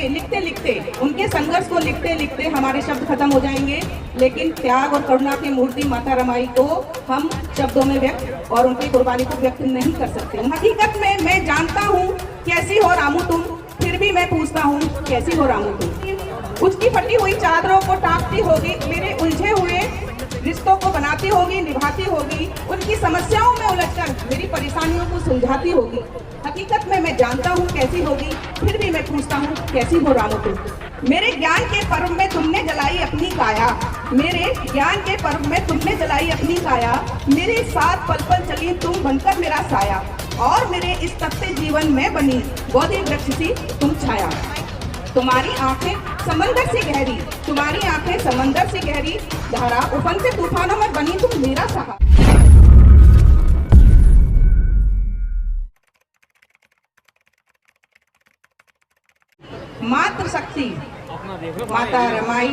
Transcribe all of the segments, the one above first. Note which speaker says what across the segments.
Speaker 1: लिखते लिखते, उनके संघर्ष को लिखते लिखते हमारे शब्द खत्म हो जाएंगे, लेकिन त्याग और करुणा की मूर्ति माता रमाई को हम शब्दों में व्यक्त और उनकी कुर्बानी को व्यक्त नहीं कर सकते। हकीकत में मैं जानता हूँ कैसी हो रामू तुम, फिर भी मैं पूछता हूँ कैसी हो रामू तुम। उसकी फटी हुई चादरों को टाँपती होगी, मेरे उलझे हुए रिश्तों को बनाती होगी, निभाती होगी, उनकी समस्याओं में उलझकर मेरी परेशानियों को सुलझाती होगी। हकीकत में मैं जानता हूँ कैसी होगी, फिर भी मैं पूछता हूँ कैसी हो रामू तुम। मेरे ज्ञान के पर्व में तुमने जलाई अपनी काया, मेरे ज्ञान के पर्व में तुमने जलाई अपनी काया, मेरे साथ पल पल चली तुम बनकर मेरा साया, और मेरे इस तपते जीवन में बनी बोधि वृक्ष सी तुम छाया। तुम्हारी आंखें समंदर से गहरी, तुम्हारी आंखें समंदर से गहरी धारा, उफनते तूफानों में बनी तुम मेरा सहारा। मातृशक्ति माता रमाई,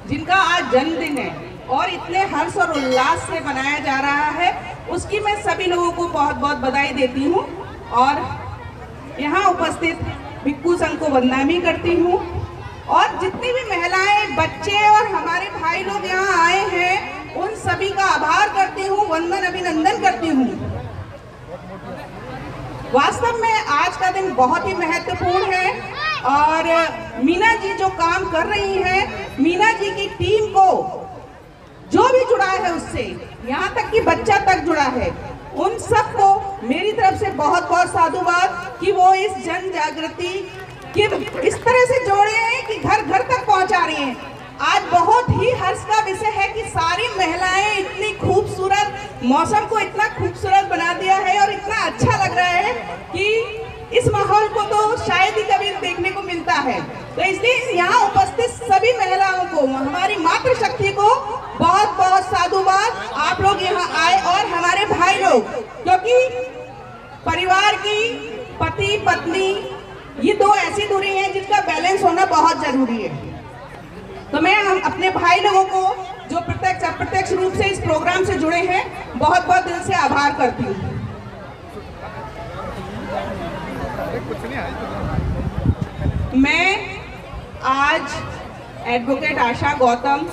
Speaker 1: जिनका आज जन्मदिन है और इतने हर्ष और उल्लास से मनाया जा रहा है, उसकी मैं सभी लोगों को बहुत बहुत बधाई देती हूँ और यहाँ उपस्थित भिक्खू संघ को वंदना भी करती हूँ। और जितनी भी महिलाएं, बच्चे और हमारे भाई लोग यहाँ आए हैं, उन सभी का आभार करती हूँ, वंदन अभिनंदन करती हूँ। वास्तव में आज का दिन बहुत ही महत्वपूर्ण है और मीना जी जो काम कर रही हैं, मीना जी की टीम को जो भी जुड़ा है उससे, यहाँ तक कि बच्चा तक जुड़ा है, उन सबको मेरी तरफ से बहुत बहुत साधुवाद कि वो इस जन जागृति कि इस तरह से जोड़े हैं कि घर घर तक पहुंचा रही हैं। आज बहुत ही हर्ष का विषय है कि सारी महिलाएं इतनी खूबसूरत, मौसम को इतना खूबसूरत बना दिया है और इतना अच्छा लग रहा है कि इस माहौल को तो शायद ही कभी देखने को मिलता है। तो इसलिए यहाँ उपस्थित सभी महिलाओं को, हमारी मातृशक्ति को बहुत बहुत साधुवाद। आप लोग यहाँ आए और हमारे भाई लोग, क्योंकि परिवार की पति पत्नी ये दो ऐसी दूरी है जिसका बैलेंस होना बहुत जरूरी है। तो मैं हम अपने भाई लोगों को जो प्रत्यक्ष अप्रत्यक्ष रूप से इस प्रोग्राम से जुड़े हैं, बहुत बहुत दिल से आभार करती हूँ। मैं आज एडवोकेट आशा गौतम,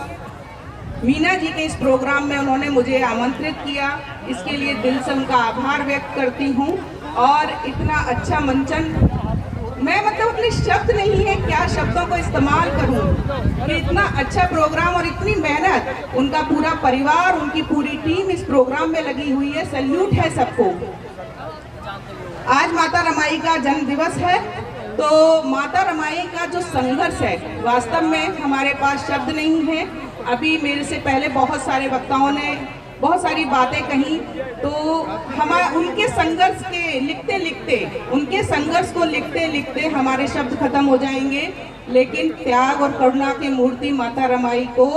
Speaker 1: मीना जी के इस प्रोग्राम में उन्होंने मुझे आमंत्रित किया, इसके लिए दिल से उनका आभार व्यक्त करती हूँ। और इतना अच्छा मंचन, मैं मतलब अपने शब्द नहीं है क्या शब्दों को इस्तेमाल करूं कि इतना अच्छा प्रोग्राम और इतनी मेहनत, उनका पूरा परिवार, उनकी पूरी टीम इस प्रोग्राम में लगी हुई है। सैल्यूट है सबको। आज माता रमाई का जन्म दिवस है, तो माता रमाई का जो संघर्ष है, वास्तव में हमारे पास शब्द नहीं है। अभी मेरे से पहले बहुत सारे वक्ताओं ने बहुत सारी बातें कही, तो हमारे उनके संघर्ष के लिखते लिखते, उनके संघर्ष को लिखते लिखते हमारे शब्द खत्म हो जाएंगे, लेकिन त्याग और करुणा की मूर्ति माता रमाई को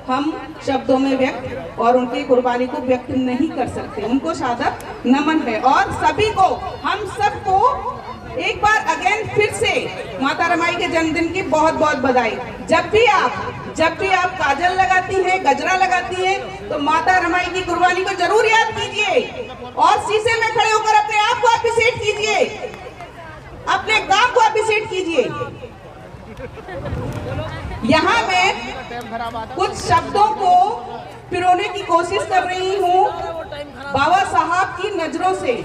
Speaker 1: हम शब्दों में व्यक्त और उनकी कुर्बानी को व्यक्त नहीं कर सकते। उनको सादर नमन है और सभी को, हम सबको एक बार अगेन फिर से माता रमाई के जन्मदिन की बहुत बहुत बधाई। जब भी आप काजल लगाती हैं, गजरा लगाती हैं, तो माता रमाई की कुर्बानी को जरूर याद कीजिए और शीशे में खड़े होकर अपने आप को अप्रिशिएट कीजिए, अपने काम को अप्रिशिएट कीजिए। यहाँ मैं कुछ शब्दों को पिरोने की कोशिश कर रही हूँ बाबा साहब की नजरों से।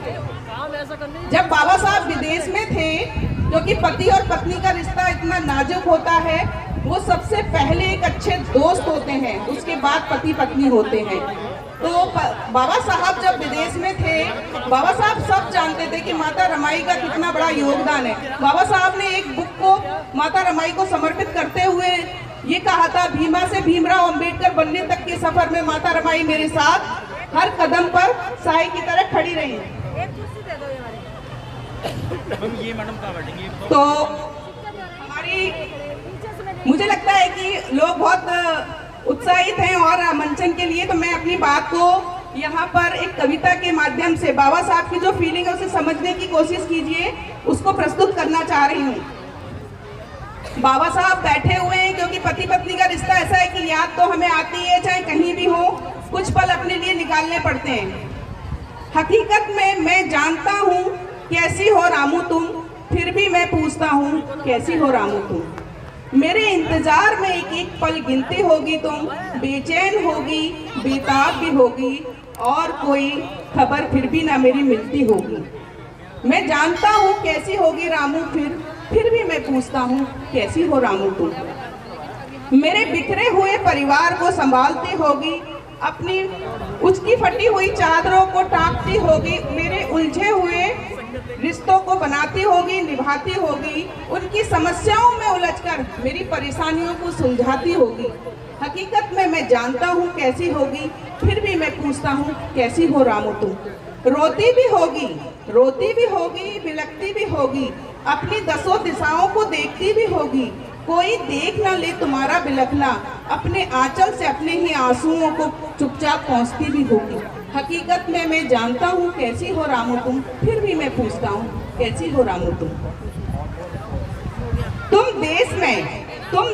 Speaker 1: जब बाबा साहब विदेश में थे, क्योंकि पति और पत्नी का रिश्ता इतना नाजुक होता है, वो सबसे पहले एक अच्छे दोस्त होते हैं, उसके बाद पति पत्नी होते हैं। तो बाबा साहब जब विदेश में थे, बाबा साहब सब जानते थे कि माता रमाई का कितना बड़ा योगदान है। बाबा साहब ने एक बुक को माता रमाई को समर्पित करते हुए ये कहा था, भीमा से भीमराव अंबेडकर बनने तक के सफर में माता रमाई मेरे साथ हर कदम पर साई की तरह खड़ी रही।
Speaker 2: ये मैडम कहाँ बैठेंगी?
Speaker 1: तो हमारी, मुझे लगता है कि लोग बहुत उत्साहित हैं और मंचन के लिए, तो मैं अपनी बात को यहाँ पर एक कविता के माध्यम से बाबा साहब की जो फीलिंग है उसे समझने की कोशिश कीजिए, उसको प्रस्तुत करना चाह रही हूँ। बाबा साहब बैठे हुए हैं, क्योंकि पति पत्नी का रिश्ता ऐसा है कि याद तो हमें आती है, चाहे कहीं भी हो, कुछ पल अपने लिए निकालने पड़ते हैं। हकीकत में मैं जानता हूँ कैसी हो रामू तुम, फिर भी मैं पूछता हूँ कैसी हो रामू तुम। मेरे इंतजार में एक एक पल गिनती होगी तुम, बेचैन होगी, बेताब भी होगी, और कोई खबर फिर भी ना मेरी मिलती होगी। मैं जानता हूँ कैसी होगी रामू फिर भी मैं पूछता हूँ कैसी हो रामू तुम। मेरे बिखरे हुए परिवार को संभालती होगी, अपनी उचकी फटी हुई चादरों को टांकती होगी, मेरे उलझे हुए रिश्तों को बनाती होगी, निभाती होगी, उनकी समस्याओं में उलझकर मेरी परेशानियों को सुलझाती होगी। हकीकत में मैं जानता हूँ कैसी होगी, फिर भी मैं पूछता हूँ कैसी हो रामू तुम। रोती भी होगी, बिलखती भी होगी, अपनी दसों दिशाओं को देखती भी होगी, कोई देख न ले तुम्हारा बिलखना, अपने आंचल से अपने ही आंसुओं को चुपचाप पहुँचती भी होगी। हकीकत में मैं जानता हूँ कैसी हो रामू तुम, फिर भी मैं पूछता हूँ कैसी हो रामू तुम। तुम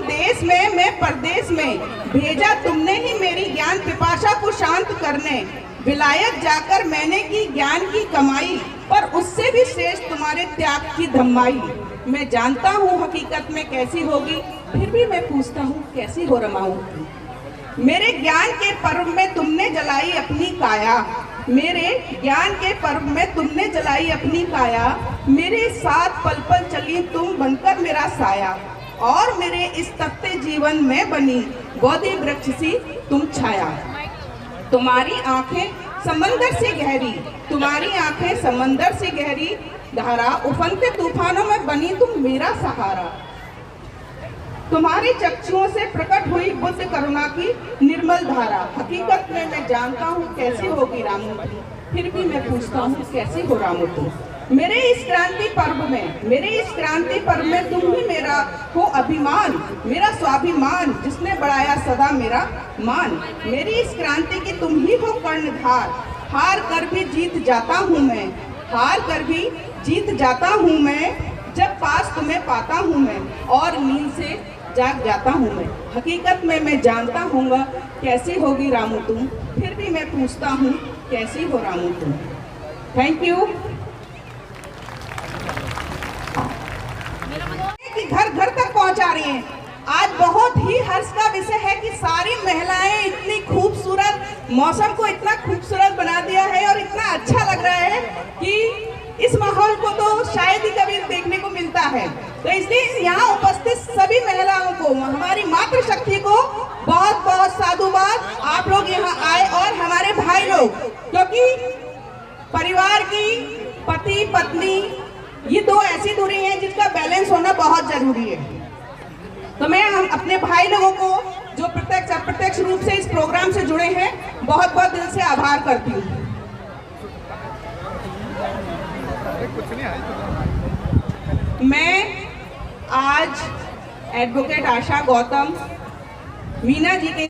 Speaker 1: देश में मैं परदेश में, भेजा तुमने ही मेरी ज्ञान पिपासा को शांत करने। विलायत जाकर मैंने की ज्ञान की कमाई, पर उससे भी श्रेष्ठ तुम्हारे त्याग की धमाई। मैं जानता हूँ हकीकत में कैसी होगी, फिर भी मैं पूछता हूँ कैसी हो रमाऊ। मेरे ज्ञान के पर्व में तुमने जलाई अपनी काया, मेरे ज्ञान के पर्व में तुमने जलाई अपनी काया, मेरे साथ पल पल चली तुम बनकर मेरा साया, और मेरे इस तपते जीवन में बनी बोधि वृक्ष सी तुम छाया। तुम्हारी आंखें समंदर से गहरी, तुम्हारी आंखें समंदर से गहरी धारा, उफनते तूफानों में बनी तुम मेरा सहारा। तुम्हारे चक्षुओं से प्रकट हुई बुद्ध करुणा की निर्मल धारा। हकीकत में मैं जानता हूँ कैसी होगी रामू तुम, फिर भी मैं पूछता हूँ कैसी हो रामू तुम। मेरे इस क्रांति पर्व में तुम ही मेरा हो अभिमान, मेरा स्वाभिमान, जिसने बढ़ाया सदा मेरा मान। मेरी इस क्रांति की तुम ही हो कर्णधार, हार कर भी जीत जाता हूँ मैं, हार कर भी जीत जाता हूँ मैं, जब पास तुम्हें पाता हूँ मैं, और नींद से जाग जाता हूँ मैं। हकीकत में मैं जानता हूँगा कैसी होगी रामू तुम, फिर भी मैं पूछता हूँ कैसी हो रामू तुम। Thank you. कि घर घर तक पहुँचा रही हैं। आज बहुत ही हर्ष का विषय है कि सारी महिलाएं इतनी खूबसूरत, मौसम को इतना खूबसूरत बना दिया है और इतना अच्छा लग रहा है कि इस माहौल को तो शायद ही कभी देखने को मिलता है। तो इसलिए यहाँ उपस्थित सभी महिलाओं को, हमारी मातृशक्ति को बहुत बहुत साधुवाद। आप लोग यहाँ आए और हमारे भाई लोग, क्योंकि परिवार की पति पत्नी ये दो ऐसी दूरी है जिसका बैलेंस होना बहुत जरूरी है। तो मैं हम अपने भाई लोगों को जो प्रत्यक्ष अप्रत्यक्ष रूप से इस प्रोग्राम से जुड़े हैं बहुत बहुत दिल से आभार करती हूँ। मैं आज एडवोकेट आशा गौतम मीना जी के